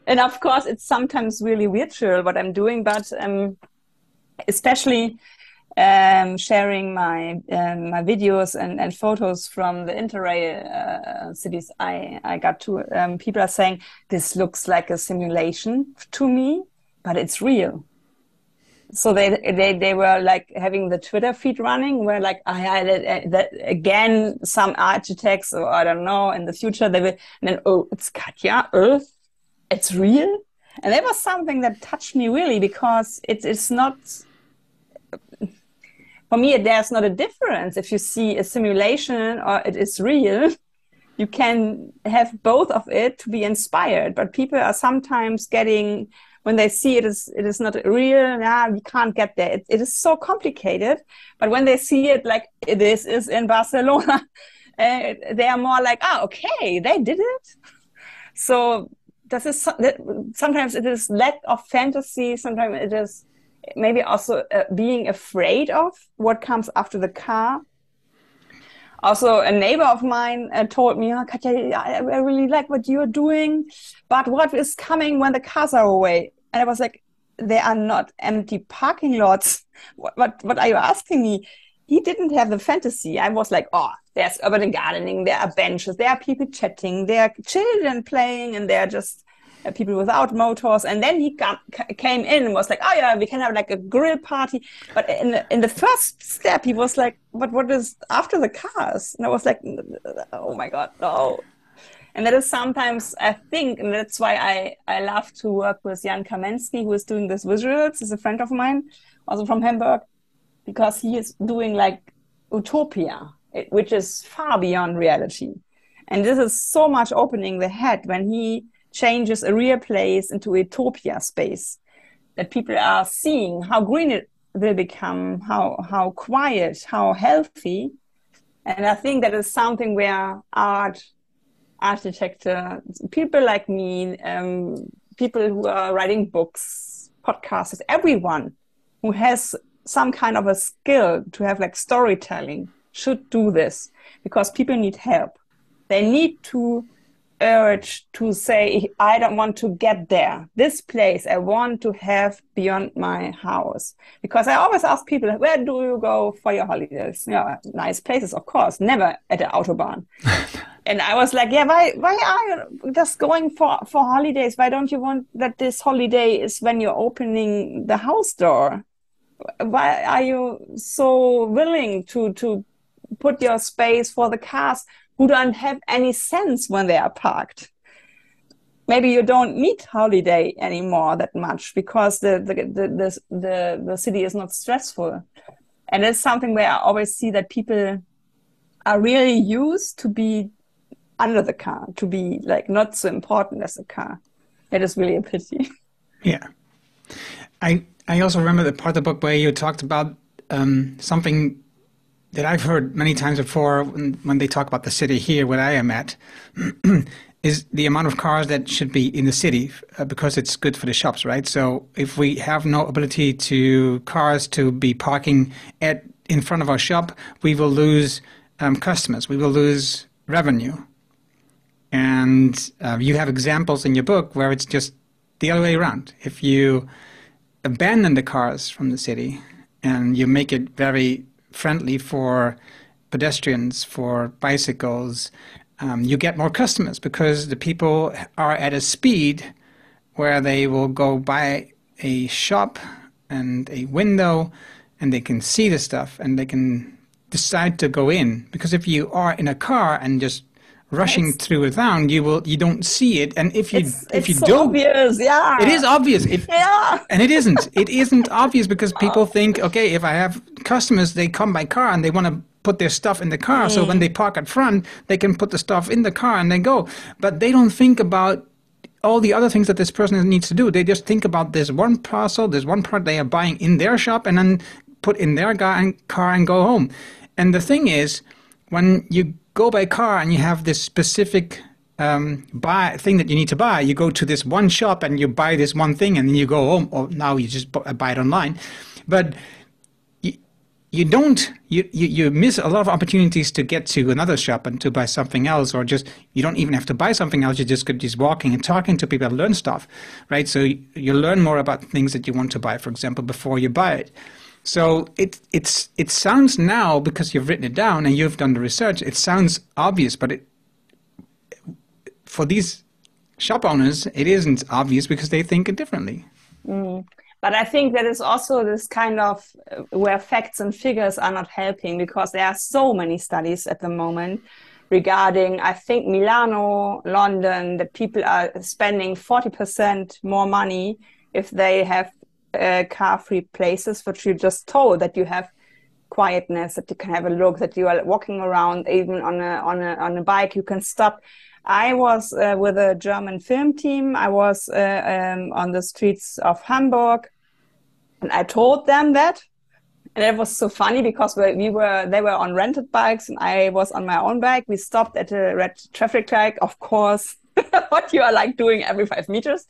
and of course it's sometimes really virtual what I'm doing, but especially sharing my videos and photos from the Interrail cities I got to, people are saying this looks like a simulation to me, but it's real. So they were like having the Twitter feed running, where like that again, some architects, or I don't know, in the future they will, and then, oh, it's Katja, Earth, it's real. And that was something that touched me really, because it's not, for me, there's not a difference if you see a simulation or it is real. You can have both of it to be inspired, but people are sometimes getting, when they see it is not real, we can't get there. It is so complicated. But when they see it like this is in Barcelona, they are more like, okay, they did it. So sometimes it is lack of fantasy. Sometimes it is maybe also being afraid of what comes after the car. Also, a neighbor of mine told me, Katja, I really like what you're doing, but what is coming when the cars are away? And I was like, they are not empty parking lots. What are you asking me? He didn't have the fantasy. I was like, there's urban gardening, there are benches, there are people chatting, there are children playing, and there are just people without motors. And then he came in and was like, we can have like a grill party. But in the first step, he was like, but what is after the cars? And I was like, oh my God, no. And that is sometimes, I think, and that's why I love to work with Jan Kamensky, who is doing this visuals. He's a friend of mine, also from Hamburg, because he is doing like utopia, which is far beyond reality. And this is so much opening the head when he changes a real place into a utopia space, that people are seeing how green it will become, how quiet, how healthy. And I think that is something where architecture, people like me, people who are writing books, podcasters, everyone who has some kind of a skill to have like storytelling should do this, because people need help. They need to urge to say, I don't want to get there. This place I want to have beyond my house. Because I always ask people, where do you go for your holidays? Nice places, of course, never at the Autobahn. And I was like, yeah, why are you just going for holidays? Why don't you want that this holiday is when you're opening the house door? Why are you so willing to put your space for the cars who don't have any sense when they are parked? Maybe you don't need holiday anymore that much because the city is not stressful. And it's something where I always see that people are really used to be under the car, to be like not so important as a car. It is really a pity. Yeah. I also remember the part of the book where you talked about something that I've heard many times before when they talk about the city here where I am at, is the amount of cars that should be in the city because it's good for the shops, right? So if we have no ability to cars to be parking in front of our shop, we will lose customers. We will lose revenue. And you have examples in your book where it's just the other way around. If you abandon the cars from the city and you make it very friendly for pedestrians, for bicycles, you get more customers because the people are at a speed where they will go by a shop and a window and they can see the stuff and they can decide to go in. Because if you are in a car and just rushing through a town, you don't see it. And if you so do, obvious, yeah, it is obvious. Yeah. And it isn't. It isn't obvious because people think, okay, if I have customers, they come by car and they want to put their stuff in the car. So when they park at front, they can put the stuff in the car and they go. But they don't think about all the other things that this person needs to do. They just think about this one parcel, this one part they are buying in their shop and then put in their car and go home. And the thing is, when you go by car and you have this specific thing that you need to buy, you go to this one shop and you buy this one thing and then you go home, or now you just buy it online. But you miss a lot of opportunities to get to another shop and to buy something else, or just you don't even have to buy something else. You just could just walking and talking to people and learn stuff, right? So you learn more about things that you want to buy, for example, before you buy it. So it sounds now, because you've written it down and you've done the research, it sounds obvious, but for these shop owners, it isn't obvious because they think it differently. But I think that is also this kind of where facts and figures are not helping, because there are so many studies at the moment regarding, I think, Milano, London, that people are spending 40% more money if they have car-free places, which you just told, that you have quietness, that you can have a look, that you are walking around, even on a bike, you can stop. I was with a German film team. I was on the streets of Hamburg, and I told them that. And it was so funny because they were on rented bikes and I was on my own bike. We stopped at a red traffic light, of course, what you are like doing every 5 meters.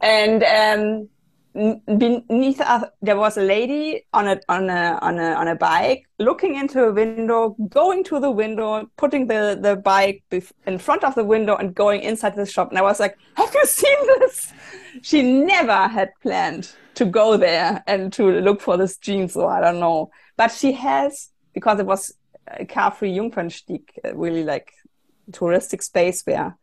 And beneath us, there was a lady on a bike, looking into a window, going to the window, putting the bike in front of the window and going inside the shop. And I was like, have you seen this? She never had planned to go there and to look for this jeans, or I don't know. But she has, because it was a car-free Jungfernstieg, really like touristic space where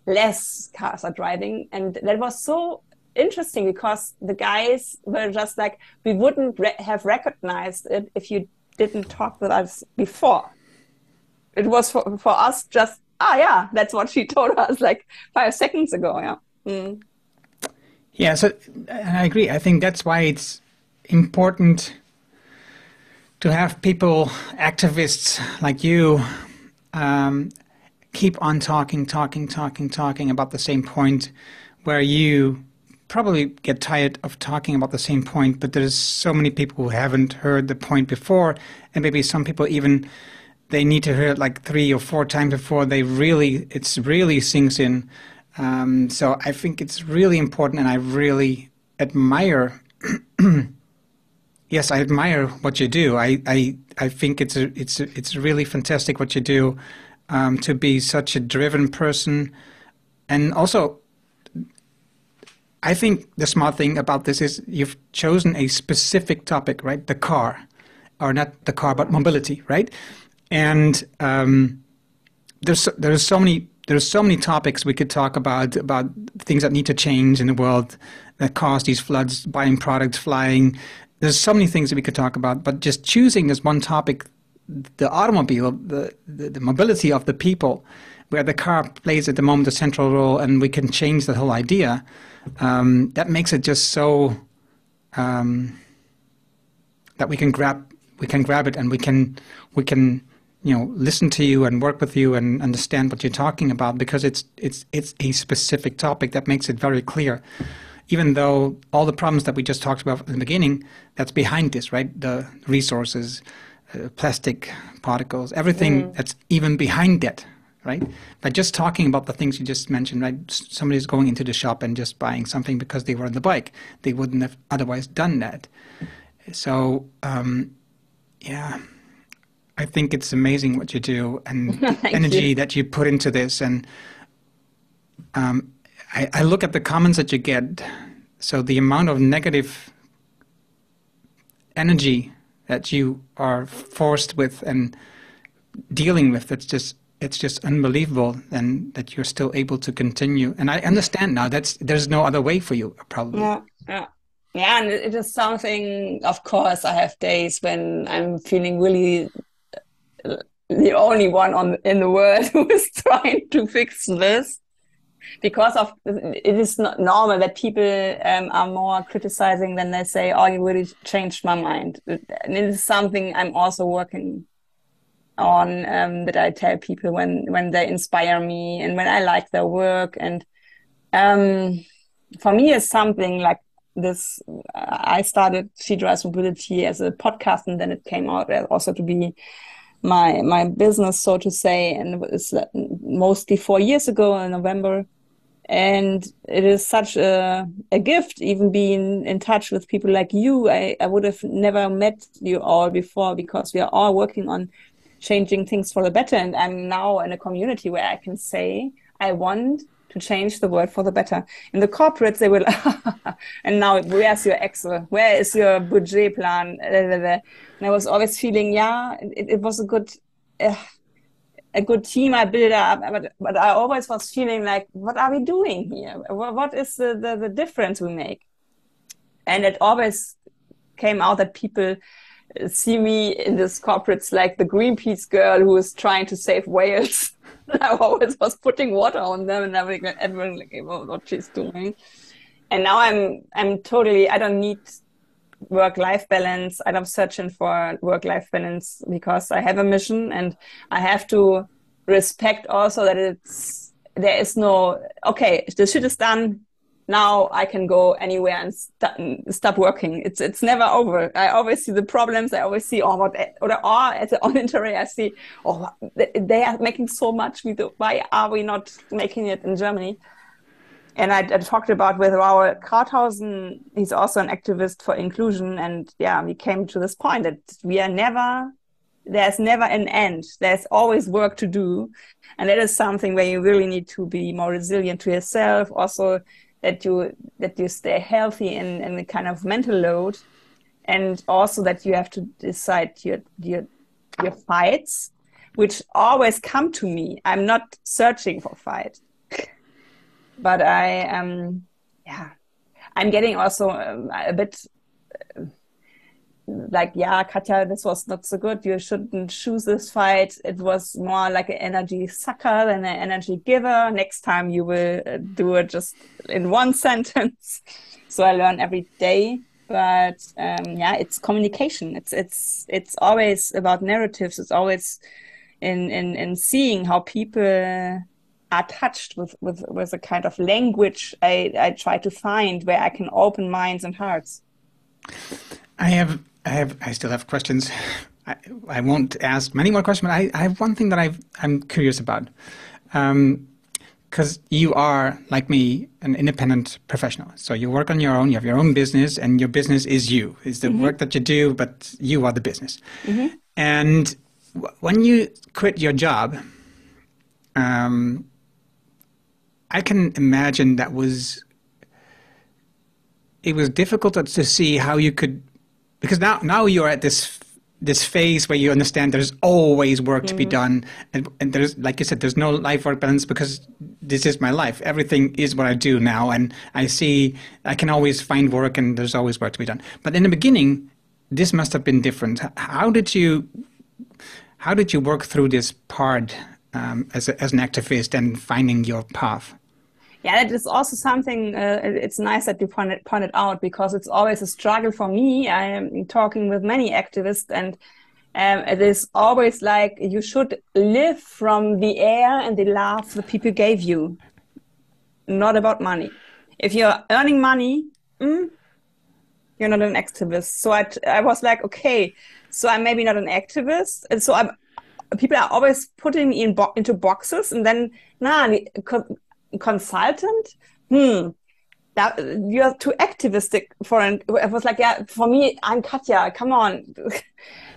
less cars are driving. And that was so interesting because the guys were just like, we wouldn't have recognized it if you didn't talk with us before. It was for us just, yeah, that's what she told us like 5 seconds ago. Yeah. Yeah, so I agree. I think that's why it's important to have people, activists like you, keep on talking about the same point, where you probably get tired of talking about the same point, but there's so many people who haven't heard the point before, and maybe some people even, they need to hear it like 3 or 4 times before it really sinks in. So I think it's really important, and I really admire. Yes, I admire what you do. I think it's really fantastic what you do, to be such a driven person, and also, I think the smart thing about this is you've chosen a specific topic, right? The car, or not the car, but mobility, right? And there's so many topics we could talk about things that need to change in the world that cause these floods, buying products, flying. There's so many things that we could talk about, but just choosing as one topic, the automobile, the mobility of the people, where the car plays at the moment a central role, and we can change the whole idea. That makes it just so that we can grab it, and we can listen to you and work with you and understand what you're talking about, because it's a specific topic that makes it very clear. Even though all the problems that we just talked about in the beginning, that's behind this, right? The resources, plastic particles, everything that's even behind that, right? By just talking about the things you just mentioned, right? Somebody's going into the shop and just buying something because they were on the bike. They wouldn't have otherwise done that. So, yeah, I think it's amazing what you do and the energy that you put into this. And I look at the comments that you get. So the amount of negative energy that you are forced with and dealing with, it's just unbelievable, and that you're still able to continue. And I understand now there's no other way for you, probably. Yeah, and it is something, of course, I have days when I'm feeling really the only one in the world who is trying to fix this. Because it is not normal that people are more criticizing than they say, oh, you really changed my mind. And it is something I'm also working on, that I tell people when they inspire me and when I like their work. And for me, it's something like this. I started She Drives Mobility as a podcast, and then it came out also to be my business, so to say. And it was mostly 4 years ago in November. And it is such a gift, even being in touch with people like you. I would have never met you all before, because we are all working on changing things for the better. And I'm now in a community where I can say, I want to change the world for the better. In the corporates, they will, and now where's your Excel? Where is your budget plan? And I was always feeling, it was a good team I built up, but I always was feeling like, what are we doing here? What is the difference we make? And it always came out that people see me in this corporates like the Greenpeace girl who is trying to save whales. I always was putting water on them, and everyone like, what she's doing. And now I'm totally, I don't need work-life balance. I'm searching for work-life balance because I have a mission, and I have to respect also that there is no, okay, the shit is done. Now I can go anywhere and stop working. It's never over. I always see the problems. I always see, on internet, I see, they are making so much. Why are we not making it in Germany? And I talked about with our Krauthausen, he's also an activist for inclusion. And we came to this point that there's never an end. There's always work to do. And that is something where you really need to be more resilient to yourself. Also, that you stay healthy in the kind of mental load. And also that you have to decide your fights, which always come to me. I'm not searching for fight. But I'm getting also a bit like, Katja, this was not so good. You shouldn't choose this fight. It was more like an energy sucker than an energy giver. Next time you will do it just in one sentence. So I learn every day. But it's communication. It's always about narratives. It's always in seeing how people are touched with a kind of language I try to find where I can open minds and hearts. I still have questions. I won't ask many more questions, but I have one thing that I'm curious about. Because you are, like me, an independent professional. So you work on your own, you have your own business, and your business is you. It's the work that you do, but you are the business. And when you quit your job, I can imagine it was difficult to see how you could, because now you're at this this phase where you understand there's always work to be done, and there's, like you said, there's no life-work balance because this is my life. Everything is what I do now, and I see I can always find work, and there's always work to be done. But in the beginning, this must have been different. How did you work through this part as an activist and finding your path? Yeah, that is also something, it's nice that you pointed out, because it's always a struggle for me. I am talking with many activists, and it is always like you should live from the air and the love the people gave you, not about money. If you're earning money, you're not an activist. So I was like, okay, so I'm maybe not an activist. And so people are always putting me into boxes, and then, consultant, that you're too activistic for it. I was like, yeah, for me, I'm Katja, come on.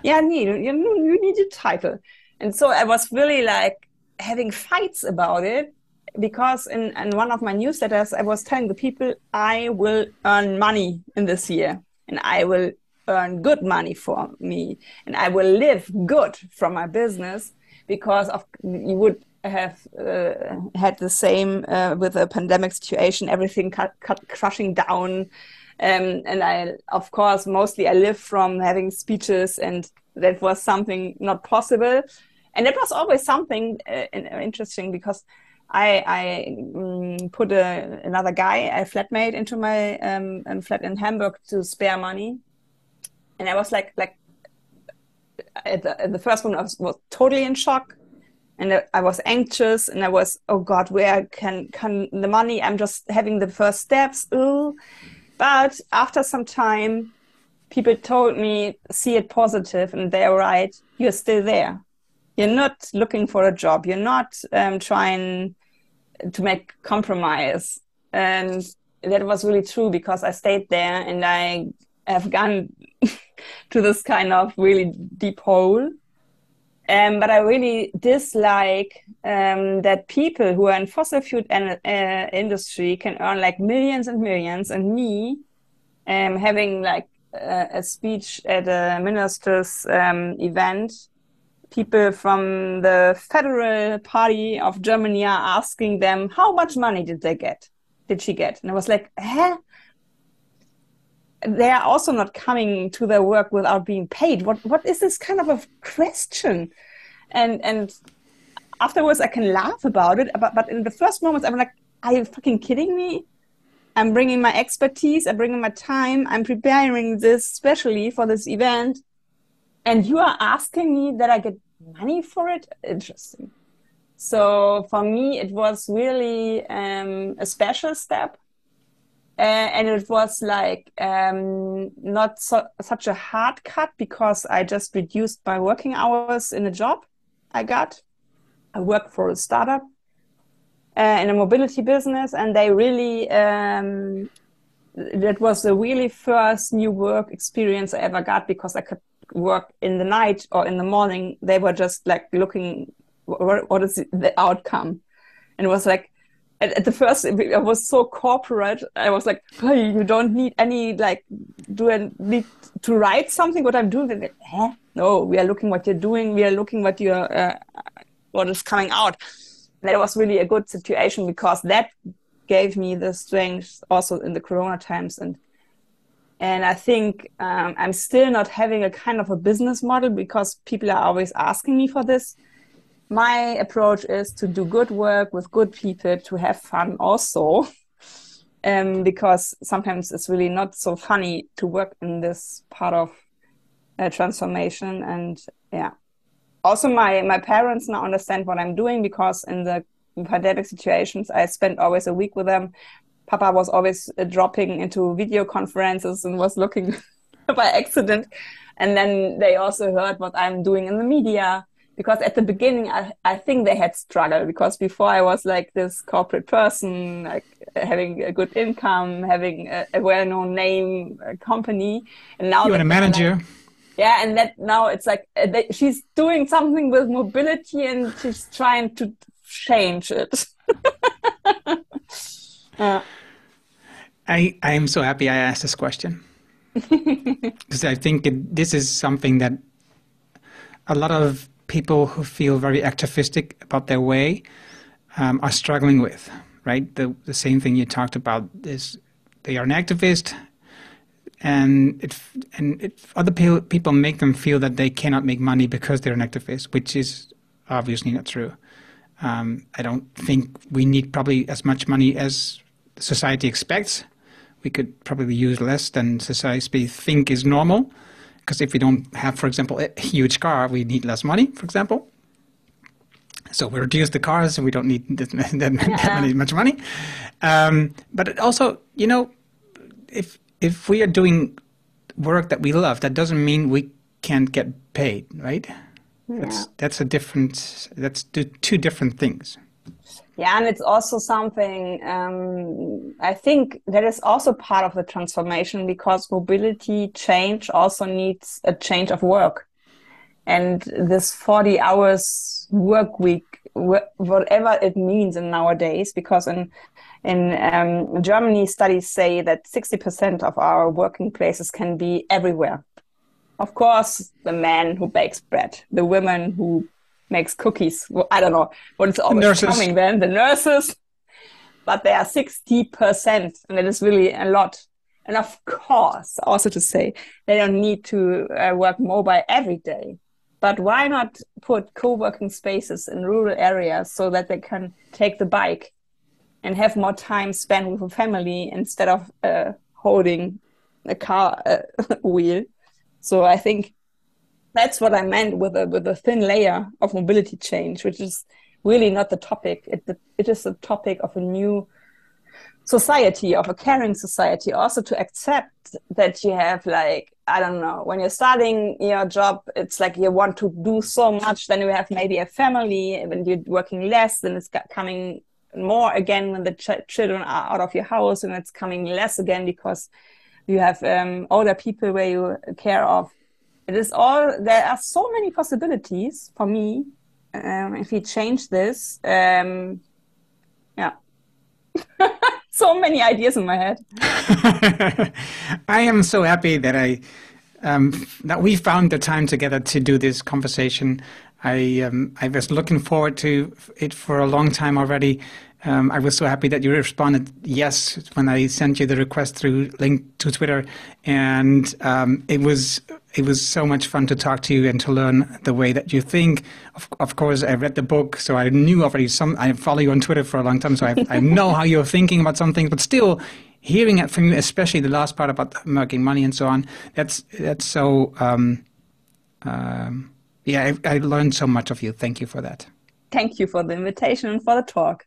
Yeah, you need a title. And so I was really like having fights about it, because in one of my newsletters, I was telling the people I will earn money in this year, and I will earn good money for me, and I will live good from my business, because you would have had the same with the pandemic situation, everything crushing down. And I, of course, mostly I live from having speeches, and that was something not possible. And it was always something interesting, because I put another guy, a flatmate, into my flat in Hamburg to spare money. And I was like at the first one, I was totally in shock. And I was anxious, and I was, oh God, where can the money? I'm just having the first steps. Ooh. But after some time, people told me, see it positive, and they're right. You're still there. You're not looking for a job. You're not trying to make compromise. And that was really true, because I stayed there, and I have gone to this kind of really deep hole. But I really dislike that people who are in fossil fuel industry can earn like millions and millions, and me having like a speech at a minister's event, people from the Federal Party of Germany are asking them, how much money did she get? And I was like, huh? They are also not coming to their work without being paid. What is this kind of a question? And afterwards I can laugh about it, but in the first moments I'm like, are you fucking kidding me? I'm bringing my expertise, I'm bringing my time, I'm preparing this specially for this event, and you are asking me that I get money for it? Interesting. So for me it was really a special step. And it was like not such a hard cut, because I just reduced my working hours in a job I got. I worked for a startup in a mobility business, and they really, that was the really first new work experience I ever got, because I could work in the night or in the morning. They were just like looking, what is the outcome? And it was like, at the first, I was so corporate. I was like, hey, you don't need any, like, do I need to write something, what I'm doing? Like, huh? No, we are looking what you're doing. We are looking what what is coming out. And that was really a good situation, because that gave me the strength also in the Corona times. And I think I'm still not having a kind of a business model, because people are always asking me for this. My approach is to do good work with good people, to have fun also, because sometimes it's really not so funny to work in this part of transformation. And yeah, also my parents now understand what I'm doing, because in the pandemic situations, I spent always a week with them. Papa was always dropping into video conferences and was looking by accident. And then they also heard what I'm doing in the media. Because at the beginning, I think they had struggled, because before I was like this corporate person, like having a good income, having a well-known name, a company. And now you want a manager. Like, yeah, and that now it's like she's doing something with mobility, and she's trying to change it. I am so happy I asked this question, because I think this is something that a lot of people who feel very activistic about their way are struggling with, right? The same thing you talked about is they are an activist, and other people make them feel that they cannot make money because they're an activist, which is obviously not true. I don't think we need probably as much money as society expects. We could probably use less than society think is normal. Because if we don't have, for example, a huge car, we need less money, for example. So we reduce the cars, so we don't need that much money. But it also, you know, if we are doing work that we love, that doesn't mean we can't get paid, right? Yeah. That's two different things. Yeah, and it's also something, I think that is also part of the transformation, because mobility change also needs a change of work. And this 40 hours work week, whatever it means in nowadays, because in Germany, studies say that 60% of our working places can be everywhere. Of course, the man who bakes bread, the women who makes cookies. Well, I don't know what is always coming then, the nurses. But they are 60%, and it is really a lot. And of course, also to say, they don't need to work mobile every day. But why not put co-working spaces in rural areas so that they can take the bike and have more time spent with a family instead of holding a car wheel? So I think that's what I meant with a thin layer of mobility change, which is really not the topic. It is a topic of a new society, of a caring society, also to accept that you have, like, I don't know, when you're starting your job, it's like you want to do so much, then you have maybe a family, when you're working less, then it's coming more again when the children are out of your house, and it's coming less again because you have older people where you care of. It is all, there are so many possibilities for me if we change this. Yeah. So many ideas in my head. I am so happy that that we found the time together to do this conversation. I was looking forward to it for a long time already. I was so happy that you responded yes when I sent you the request through link to Twitter, and it was so much fun to talk to you and to learn the way that you think. Of course, I read the book, so I knew already I follow you on Twitter for a long time, so I know how you're thinking about some things, but still hearing it from you, especially the last part about making money and so on, that's so, yeah, I learned so much of you. Thank you for that. Thank you for the invitation and for the talk.